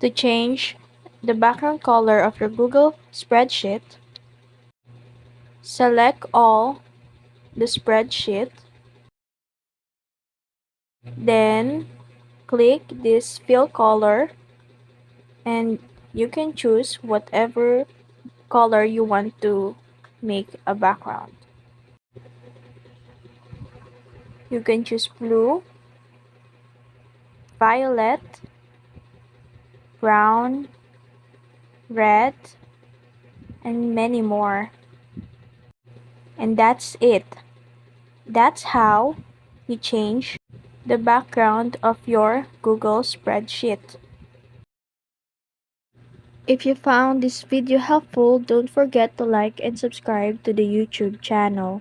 To change the background color of your Google spreadsheet, select all the spreadsheet, then click this fill color and you can choose whatever color you want to make a background. You can choose blue, violet, brown, red, and many more. And that's it. That's how you change the background of your Google spreadsheet. If you found this video helpful, don't forget to like and subscribe to the YouTube channel.